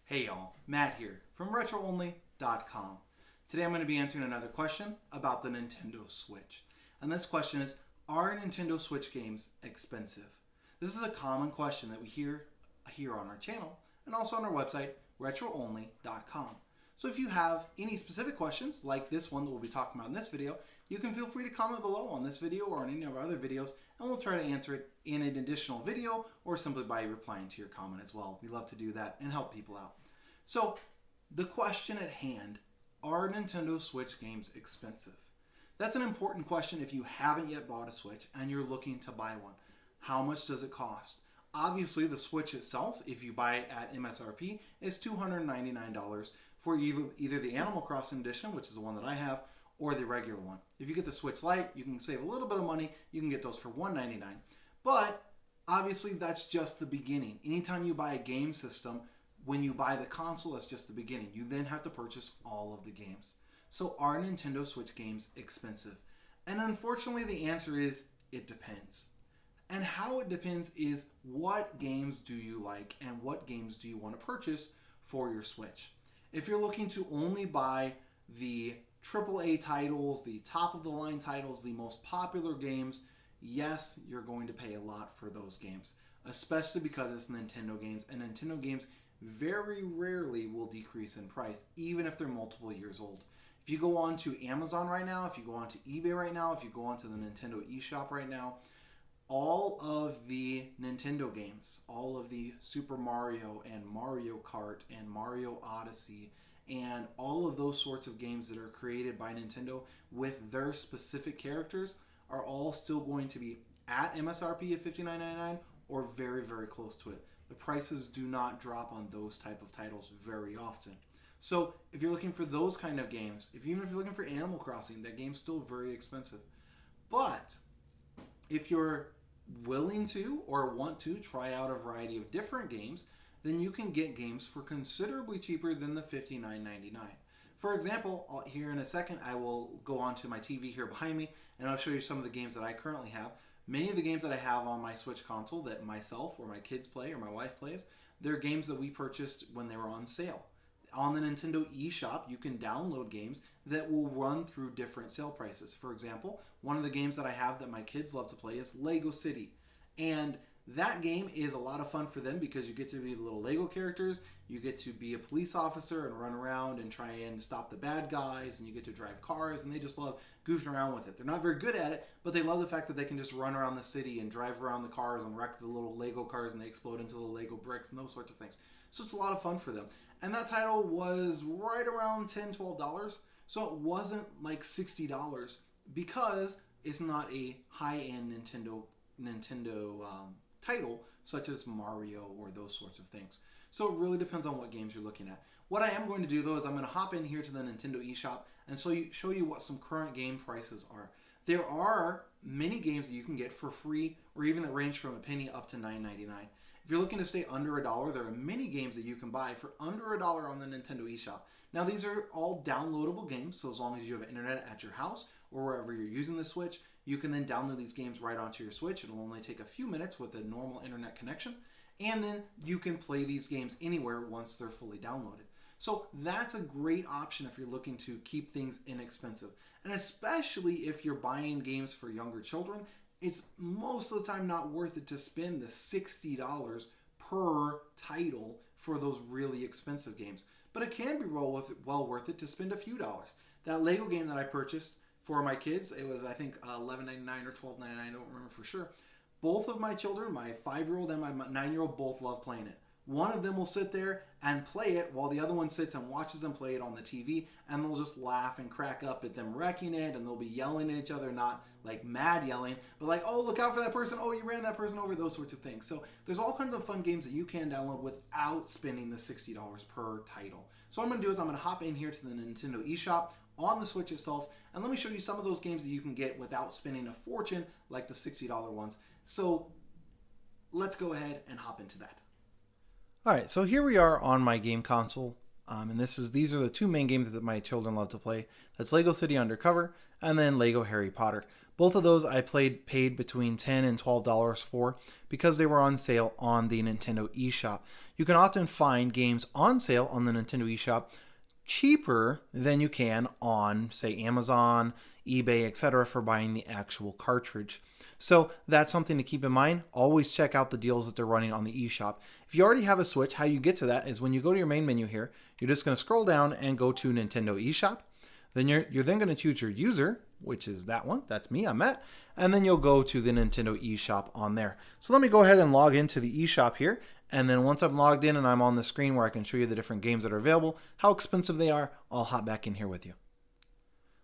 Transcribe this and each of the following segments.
Hey y'all, Matt here from RetroOnly.com. Today I'm going to be answering another question about the Nintendo Switch. And this question is, are Nintendo Switch games expensive? This is a common question that we hear here on our channel and also on our website, RetroOnly.com. So if you have any specific questions like this one that we'll be talking about in this video, you can feel free to comment below on this video or on any of our other videos, and we'll try to answer it in an additional video or simply by replying to your comment as well. We love to do that and help people out. So the question at hand, are Nintendo Switch games expensive? That's an important question if you haven't yet bought a Switch and you're looking to buy one. How much does it cost? Obviously, the Switch itself, if you buy it at MSRP, is $299 for either the Animal Crossing edition, which is the one that I have, or the regular one. If you get the Switch Lite, you can save a little bit of money. You can get those for $199. But obviously, that's just the beginning. Anytime you buy a game system, when you buy the console, that's just the beginning. You then have to purchase all of the games. So are Nintendo Switch games expensive? And unfortunately, the answer is it depends. And how it depends is what games do you like and what games do you want to purchase for your Switch. If you're looking to only buy the AAA titles, the top-of-the-line titles, the most popular games, yes, you're going to pay a lot for those games, especially because it's Nintendo games, and Nintendo games very rarely will decrease in price, even if they're multiple years old. If you go on to Amazon right now, if you go on to eBay right now, if you go on to the Nintendo Eshop right now, all of the Nintendo games, all of the Super Mario and Mario Kart and Mario Odyssey and all of those sorts of games that are created by Nintendo with their specific characters are all still going to be at MSRP of $59.99 or very, very close to it. The prices do not drop on those type of titles very often. So if you're looking for those kind of games, even if you're looking for Animal Crossing, that game's still very expensive. But if you're willing to or want to try out a variety of different games, then you can get games for considerably cheaper than the $59.99. For example, here in a second, I will go onto my TV here behind me, and I'll show you some of the games that I currently have. Many of the games that I have on my Switch console that myself or my kids play or my wife plays, they're games that we purchased when they were on sale. On the Nintendo eShop, you can download games that will run through different sale prices. For example, one of the games that I have that my kids love to play is Lego City. And that game is a lot of fun for them because you get to be the little Lego characters, you get to be a police officer and run around and try and stop the bad guys, and you get to drive cars, and they just love goofing around with it. They're not very good at it, but they love the fact that they can just run around the city and drive around the cars and wreck the little Lego cars, and they explode into the Lego bricks and those sorts of things. So it's a lot of fun for them. And that title was right around $10, $12, so it wasn't like $60 because it's not a high-end Nintendo title such as Mario or those sorts of things. So it really depends on what games you're looking at. What I am going to do though is I'm going to hop in here to the Nintendo eShop and show you what some current game prices are. There are many games that you can get for free or even that range from a penny up to $9.99. If you're looking to stay under $1, there are many games that you can buy for under $1 on the Nintendo eShop. Now these are all downloadable games, so as long as you have internet at your house or wherever you're using the Switch, you can then download these games right onto your Switch. It'll only take a few minutes with a normal internet connection, and then you can play these games anywhere once they're fully downloaded. So that's a great option if you're looking to keep things inexpensive. And especially if you're buying games for younger children, it's most of the time not worth it to spend the $60 per title for those really expensive games. But it can be well worth it to spend a few dollars. That Lego game that I purchased for my kids, it was I think $11.99 or $12.99, I don't remember for sure. Both of my children, my 5-year-old and my 9-year-old, both love playing it. One of them will sit there and play it while the other one sits and watches them play it on the TV, and they'll just laugh and crack up at them wrecking it, and they'll be yelling at each other, not like mad yelling, but like, oh, look out for that person, oh, you ran that person over, those sorts of things. So there's all kinds of fun games that you can download without spending the $60 per title. So what I'm going to do is I'm going to hop in here to the Nintendo eShop on the Switch itself, and let me show you some of those games that you can get without spending a fortune like the $60 ones. So let's go ahead and hop into that. Alright, so here we are on my game console, and these are the two main games that my children love to play. That's Lego City Undercover and then Lego Harry Potter. Both of those I paid between $10 and $12 for because they were on sale on the Nintendo eShop. you can often find games on sale on the Nintendo eShop cheaper than you can on, say, Amazon, eBay, etc. for buying the actual cartridge. So that's something to keep in mind. Always check out the deals that they're running on the eShop. If you already have a Switch, how you get to that is when you go to your main menu here, you're just going to scroll down and go to Nintendo eShop. Then you're then going to choose your user, which is that one. That's me, I'm Matt. And then you'll go to the Nintendo eShop on there. So let me go ahead and log into the eShop here. And then once I'm logged in and I'm on the screen where I can show you the different games that are available, how expensive they are, I'll hop back in here with you.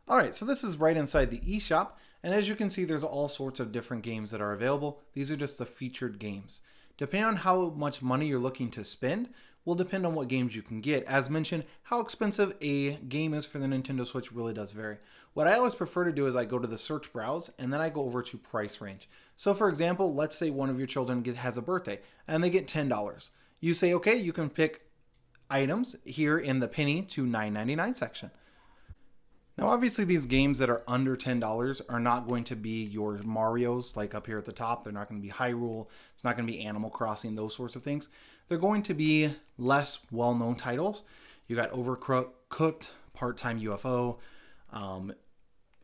All right, so this is right inside the eShop. And as you can see, there's all sorts of different games that are available. These are just the featured games. Depending on how much money you're looking to spend, will depend on what games you can get. As mentioned, how expensive a game is for the Nintendo Switch really does vary. What I always prefer to do is I go to the search browse and then I go over to price range. So for example, let's say one of your children has a birthday and they get $10. You say, okay, you can pick items here in the penny to $9.99 section. Now obviously these games that are under $10 are not going to be your Marios like up here at the top. They're not going to be Hyrule. It's not going to be Animal Crossing, those sorts of things. They're going to be less well-known titles. You got Overcooked, Part-Time UFO,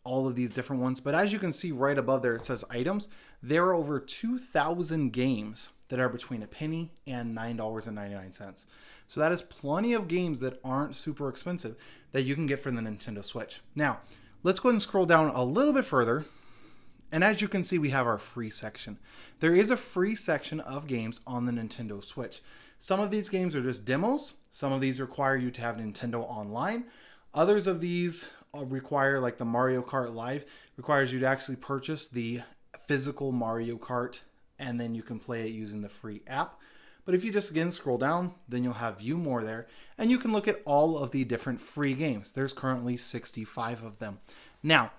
all of these different ones. But as you can see right above there, it says items. There are over 2,000 games that are between a penny and $9.99. So that is plenty of games that aren't super expensive that you can get for the Nintendo Switch. Now, let's go ahead and scroll down a little bit further. And as you can see, we have our free section. There is a free section of games on the Nintendo Switch. Some of these games are just demos. Some of these require you to have Nintendo Online. Others of these require, like the Mario Kart Live, requires you to actually purchase the physical Mario Kart and then you can play it using the free app. But if you just again scroll down, then you'll have View More there and you can look at all of the different free games. There's currently 65 of them. Now,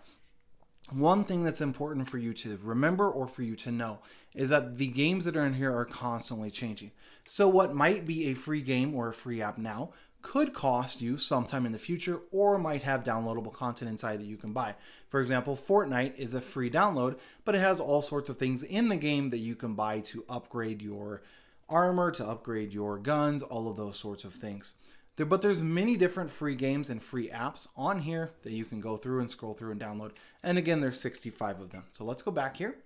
one thing that's important for you to remember or for you to know is that the games that are in here are constantly changing. So what might be a free game or a free app now could cost you sometime in the future or might have downloadable content inside that you can buy. For example, Fortnite is a free download, but it has all sorts of things in the game that you can buy to upgrade your armor, to upgrade your guns, all of those sorts of things. But there's many different free games and free apps on here that you can go through and scroll through and download. And again, there's 65 of them. So let's go back here.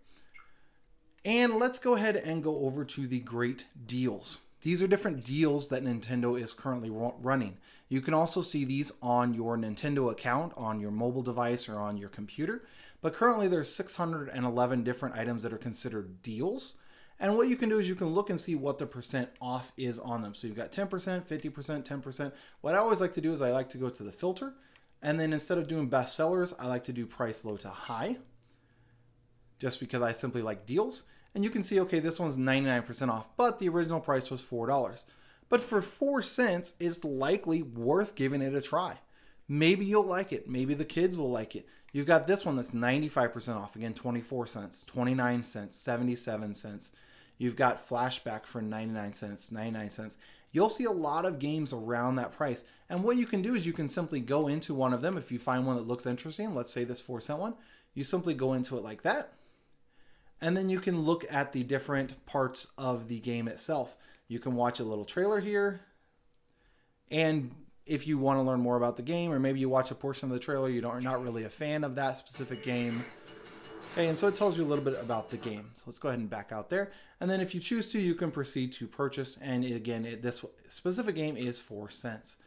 And let's go ahead and go over to the great deals. These are different deals that Nintendo is currently running. You can also see these on your Nintendo account, on your mobile device, or on your computer. But currently there's 611 different items that are considered deals. And what you can do is you can look and see what the percent off is on them. So you've got 10%, 50%, 10%. What I always like to do is I like to go to the filter. And then instead of doing best sellers, I like to do price low to high. Just because I simply like deals. And you can see, okay, this one's 99% off, but the original price was $4. But for 4 cents, it's likely worth giving it a try. Maybe you'll like it. Maybe the kids will like it. You've got this one that's 95% off. Again, 24 cents, 29 cents, 77 cents. You've got Flashback for 99 cents, 99 cents. You'll see a lot of games around that price. And what you can do is you can simply go into one of them. If you find one that looks interesting, let's say this 4-cent one, you simply go into it like that. And then you can look at the different parts of the game itself. You can watch a little trailer here. And if you want to learn more about the game, or maybe you watch a portion of the trailer, you're not really a fan of that specific game. Okay, and so it tells you a little bit about the game. So let's go ahead and back out there. And then if you choose to, you can proceed to purchase. And again, this specific game is 4 cents.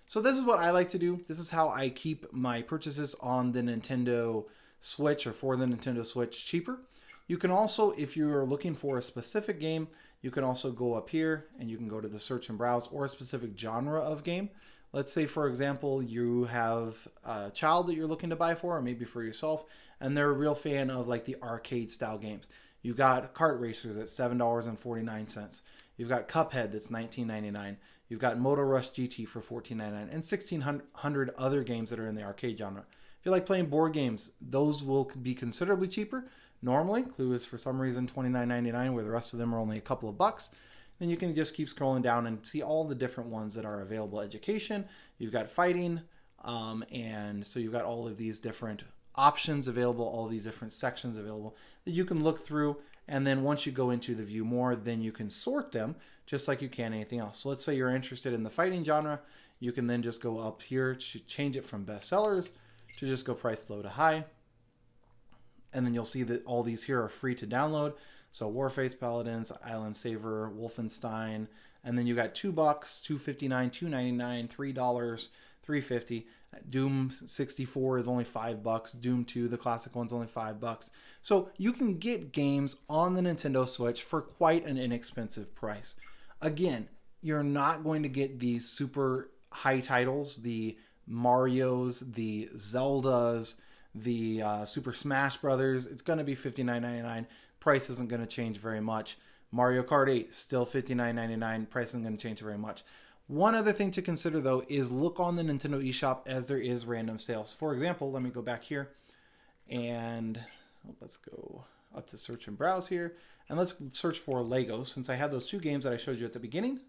So this is what I like to do. This is how I keep my purchases on the Nintendo Switch or for the Nintendo Switch cheaper. You can also, if you are looking for a specific game, you can also go up here and you can go to the search and browse or a specific genre of game. Let's say, for example, you have a child that you're looking to buy for, or maybe for yourself, and they're a real fan of like the arcade style games. You've got Kart Racers at $7.49. You've got Cuphead that's $19.99. You've got Moto Rush GT for $14.99, and 1,600 other games that are in the arcade genre. If you like playing board games, those will be considerably cheaper. Normally, Clue is for some reason $29.99, where the rest of them are only a couple of bucks. Then you can just keep scrolling down and see all the different ones that are available. Education, you've got fighting, and so you've got all of these different options available, all these different sections available that you can look through And then once you go into the view more, then you can sort them just like you can anything else. So let's say you're interested in the fighting genre. You can then just go up here to change it from bestsellers to just go price low to high. And then you'll see that all these here are free to download. So Warface Paladins, Island Saver, Wolfenstein, and then you got $2, $2.59, $2.99, $3, $3.50. Doom 64 is only $5. Doom 2, the classic one's only $5. So you can get games on the Nintendo Switch for quite an inexpensive price. Again, you're not going to get these super high titles, the Marios, the Zeldas, the Super Smash Brothers. It's going to be $59.99. Price isn't going to change very much. Mario Kart 8, still $59.99. Price isn't going to change very much. One other thing to consider, though, is look on the Nintendo eShop as there is random sales. For example, let me go back here and let's go up to search and browse here. And let's search for Lego, since I have those two games that I showed you at the beginning.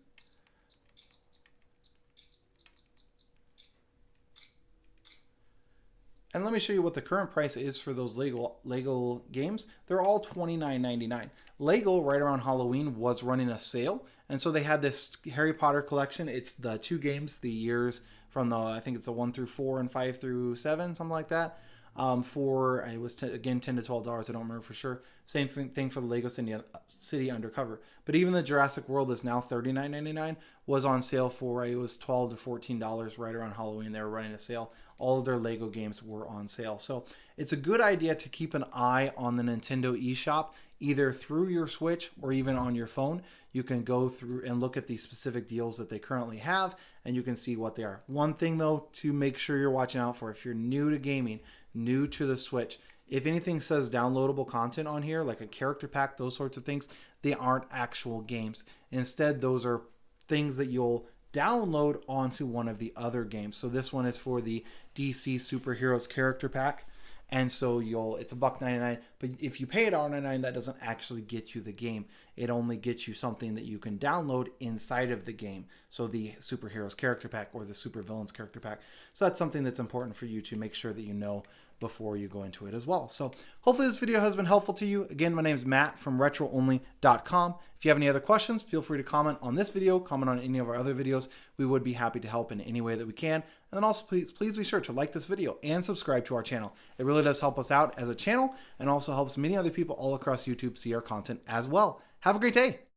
And let me show you what the current price is for those Lego games. They're all $29.99. Lego, right around Halloween, was running a sale. And so they had this Harry Potter collection. It's the two games, the years from the, I think it's the 1 through 4 and 5 through 7, something like that. It was, again, $10 to $12. I don't remember for sure. Same thing for the Lego City Undercover. But even the Jurassic World is now $39.99, was on sale for, it was $12 to $14 right around Halloween. They were running a sale. All of their Lego games were on sale. So it's a good idea to keep an eye on the Nintendo eShop, either through your Switch or even on your phone. You can go through and look at the specific deals that they currently have, and you can see what they are. One thing, though, to make sure you're watching out for, if you're new to gaming, new to the Switch, if anything says downloadable content on here, like a character pack, those sorts of things, they aren't actual games. Instead, those are things that you'll download onto one of the other games. So this one is for the DC Superheroes character pack. And so it's $1.99, but if you pay $1.99, that doesn't actually get you the game. It only gets you something that you can download inside of the game. So the Superheroes character pack or the Supervillains character pack. So that's something that's important for you to make sure that you know before you go into it as well. So hopefully this video has been helpful to you. Again, my name is Matt from RetroOnly.com. If you have any other questions, feel free to comment on this video, comment on any of our other videos. We would be happy to help in any way that we can. And then also please be sure to like this video and subscribe to our channel. It really does help us out as a channel and also helps many other people all across YouTube see our content as well. Have a great day.